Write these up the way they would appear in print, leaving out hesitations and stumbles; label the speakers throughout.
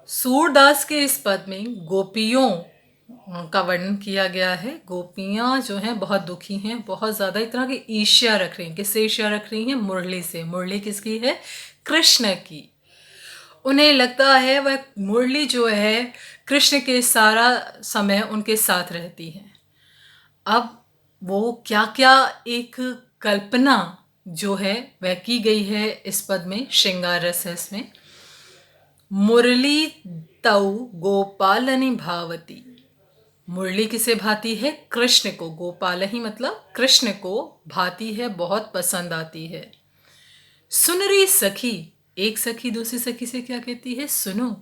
Speaker 1: सूरदास के इस पद में गोपियों का वर्णन किया गया है। गोपियां जो हैं बहुत दुखी हैं, बहुत ज़्यादा, एक तरह की ईर्ष्या रख रही हैं। किससे ईर्ष्या रख रही हैं? मुरली से। मुरली किसकी है? कृष्ण की। उन्हें लगता है वह मुरली जो है कृष्ण के सारा समय उनके साथ रहती है। अब वो क्या क्या एक कल्पना जो है वह की गई है इस पद में, श्रृंगार रस है इसमें। मुरली तऊ गोपालनि भावती। मुरली किसे भाती है? कृष्ण को। गोपाल ही मतलब कृष्ण को भाती है, बहुत पसंद आती है। सुनरी सखी, एक सखी दूसरी सखी से क्या कहती है? सुनो।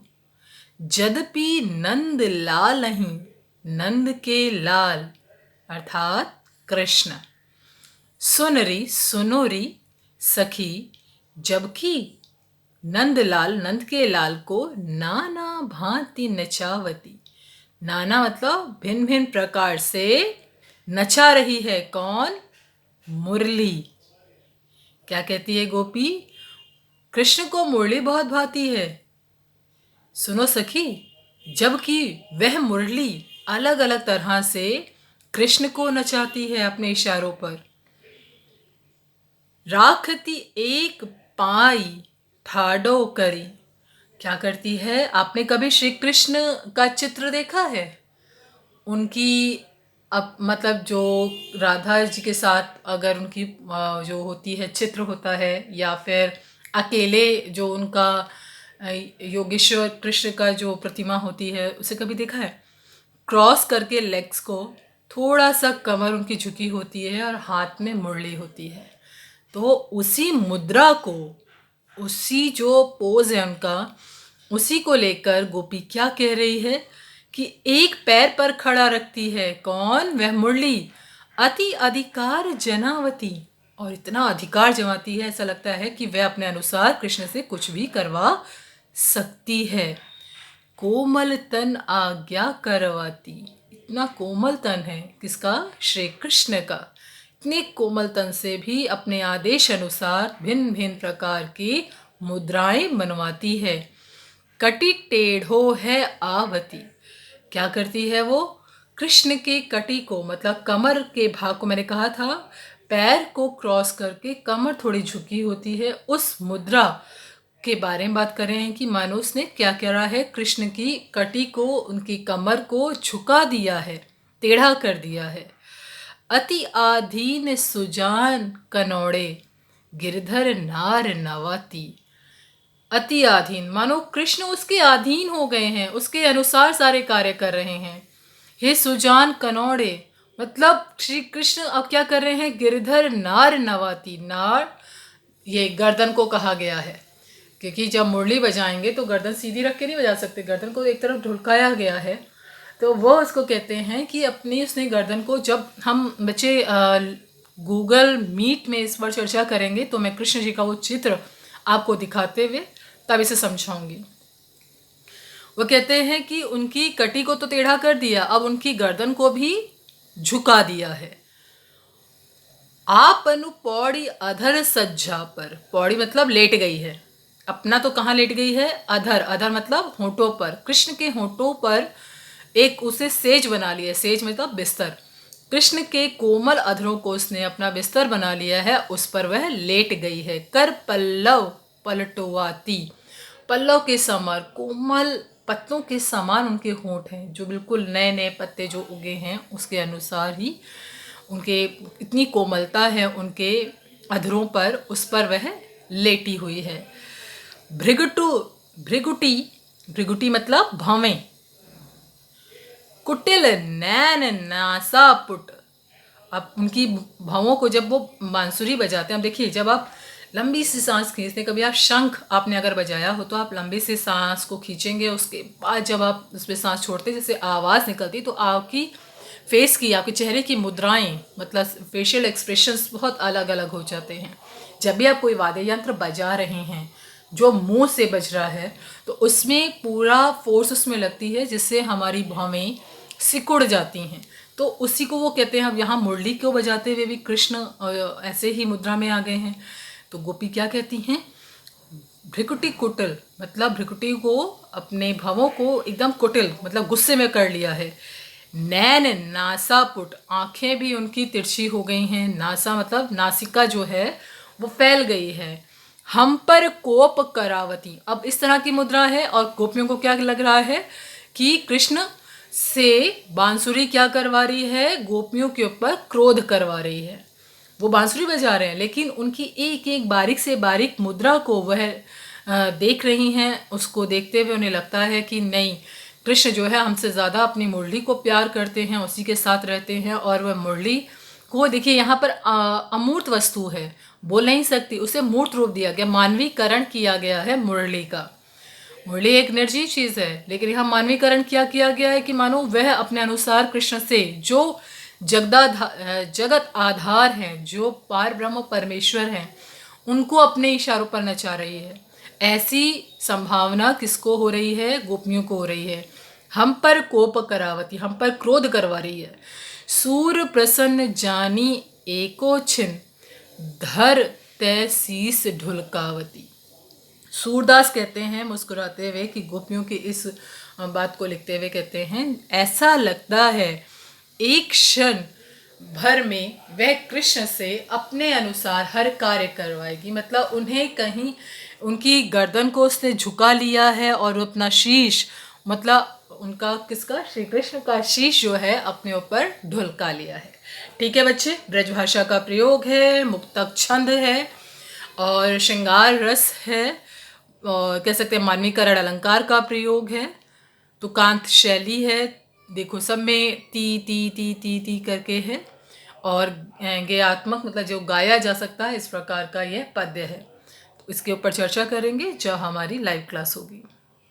Speaker 1: जदपि नंद लाल नहीं, नंद के लाल अर्थात कृष्ण। सुनरी सुनोरी सखी, जबकि नंदलाल नंद के लाल को नाना भांति नचावती। नाना मतलब भिन्न भिन्न प्रकार से नचा रही है। कौन? मुरली। क्या कहती है गोपी? कृष्ण को मुरली बहुत भाती है। सुनो सखी, जबकि वह मुरली अलग अलग तरह से कृष्ण को नचाती है अपने इशारों पर। राखती एक पाई ठाडो करी। क्या करती है? आपने कभी श्री कृष्ण का चित्र देखा है? उनकी अब मतलब जो राधा जी के साथ अगर उनकी जो होती है, चित्र होता है, या फिर अकेले जो उनका योगेश्वर कृष्ण का जो प्रतिमा होती है, उसे कभी देखा है? क्रॉस करके लेग्स को, थोड़ा सा कमर उनकी झुकी होती है और हाथ में मुरली होती है। तो उसी मुद्रा को, उसी जो पोज है उनका, उसी को लेकर गोपी क्या कह रही है कि एक पैर पर खड़ा रखती है। कौन? वह मुरली। अति अधिकार जनावती, और इतना अधिकार जमाती है, ऐसा लगता है कि वह अपने अनुसार कृष्ण से कुछ भी करवा सकती है। कोमल तन आज्ञा करवाती। इतना कोमल तन है किसका? श्री कृष्ण का। इतने कोमल तन से भी अपने आदेश अनुसार भिन्न भिन्न प्रकार की मुद्राएं बनवाती है। कटी टेढ़ो है आवती। क्या करती है वो? कृष्ण के कटी को, मतलब कमर के भाग को, मैंने कहा था पैर को क्रॉस करके कमर थोड़ी झुकी होती है, उस मुद्रा के बारे में बात कर रहे हैं कि मानो उसने क्या करा है? कृष्ण की कटी को, उनकी कमर को झुका दिया है, टेढ़ा कर दिया है। अति आधीन सुजान कनौड़े, गिरधर नार नवाती। अति अधीन मानो कृष्ण उसके अधीन हो गए हैं, उसके अनुसार सारे कार्य कर रहे हैं। हे सुजान कनौड़े, मतलब श्री कृष्ण अब क्या कर रहे हैं? गिरधर नार नवाती। नार ये गर्दन को कहा गया है, क्योंकि जब मुरली बजाएंगे तो गर्दन सीधी रख के नहीं बजा सकते, गर्दन को एक तरफ ढुलकाया गया है। तो वो उसको कहते हैं कि अपनी उसने गर्दन को, जब हम बच्चे गूगल मीट में इस पर चर्चा करेंगे तो मैं कृष्ण जी का वो चित्र आपको दिखाते हुए तब इसे समझाऊंगी। वो कहते हैं कि उनकी कटी को तो टेढ़ा कर दिया, अब उनकी गर्दन को भी झुका दिया है। आप अनु पौड़ी अधर सज्जा पर। पौड़ी मतलब लेट गई है। अपना तो कहाँ लेट गई है? अधर। अधर मतलब होंठों पर। कृष्ण के होंठों पर एक उसे सेज बना लिया। सेज मतलब बिस्तर। कृष्ण के कोमल अधरों को उसने अपना बिस्तर बना लिया है, उस पर वह लेट गई है। कर पल्लव पलटवाती। पल्लव के समान, कोमल पत्तों के समान उनके होंठ हैं, जो बिल्कुल नए नए पत्ते जो उगे हैं उसके अनुसार ही उनके, इतनी कोमलता है उनके अधरों पर, उस पर वह लेटी हुई है। भृगुटु, भृगुटी, भृगुटी मतलब भवें। कुटिल नैन नासा पुट। अब उनकी भवों को जब वो बांसुरी बजाते हैं, अब देखिए जब आप लंबी सी सांस खींचते हैं, कभी आप शंख आपने अगर बजाया हो तो आप लंबी से सांस को खींचेंगे, उसके बाद जब आप उसमें सांस छोड़ते हैं, जैसे आवाज़ निकलती, तो आपकी फेस की, आपके चेहरे की मुद्राएं, मतलब फेशियल एक्सप्रेशंस बहुत अलग अलग हो जाते हैं। जब भी आप कोई वाद्य यंत्र बजा रहे हैं जो मुंह से बज रहा है, तो उसमें पूरा फोर्स उसमें लगती है, जिससे हमारी भवें सिकुड़ जाती हैं। तो उसी को वो कहते हैं। अब यहाँ मुरली को बजाते हुए भी कृष्ण ऐसे ही मुद्रा में आ गए हैं। तो गोपी क्या कहती हैं? भ्रिकुटी कुटिल मतलब भ्रिकुटी को अपने भवों को एकदम कुटिल मतलब गुस्से में कर लिया है। नैन नासापुट आंखें भी उनकी तिरछी हो गई हैं। नासा मतलब नासिका जो है वो फैल गई है। हम पर कोप करावती, अब इस तरह की मुद्रा है और गोपियों को क्या लग रहा है कि कृष्ण से बांसुरी क्या करवा रही है, गोपियों के ऊपर क्रोध करवा रही है। वो बांसुरी बजा रहे हैं लेकिन उनकी एक एक बारीक से बारीक मुद्रा को वह देख रही हैं। उसको देखते हुए उन्हें लगता है कि नहीं, कृष्ण जो है हमसे ज़्यादा अपनी मुरली को प्यार करते हैं, उसी के साथ रहते हैं। और वह मुरली को देखिए, यहाँ पर अमूर्त वस्तु है, बोल नहीं सकती, उसे मूर्त रूप दिया गया, मानवीकरण किया गया है मुरली का। मुरली एक निर्जीव चीज है लेकिन यहाँ मानवीकरण क्या किया गया है कि मानो वह अपने अनुसार कृष्ण से जो जगत आधार हैं, जो पार ब्रह्म परमेश्वर हैं, उनको अपने इशारों पर नचा रही है। ऐसी संभावना किसको हो रही है? गोपियों को हो रही है। हम पर कोप करावती, हम पर क्रोध करवा रही है। सूर प्रसन्न जानी एको छिन धर तय शीस ढुलकावती। सूरदास कहते हैं मुस्कुराते हुए कि गोपियों की इस बात को लिखते हुए कहते हैं, ऐसा लगता है एक क्षण भर में वह कृष्ण से अपने अनुसार हर कार्य करवाएगी। मतलब उन्हें कहीं उनकी गर्दन को उसने झुका लिया है और अपना शीश, मतलब उनका किसका, श्री कृष्ण का शीश जो है अपने ऊपर ढुलका लिया है। ठीक है बच्चे, ब्रजभाषा का प्रयोग है, मुक्तक छंद है और श्रृंगार रस है, और कह सकते हैं मानवीकरण अलंकार का प्रयोग है, तुकांत शैली है। देखो सब में ती ती ती ती ती करके है और गेयात्मक मतलब जो गाया जा सकता है इस प्रकार का यह पद्य है। तो इसके ऊपर चर्चा करेंगे जब हमारी लाइव क्लास होगी।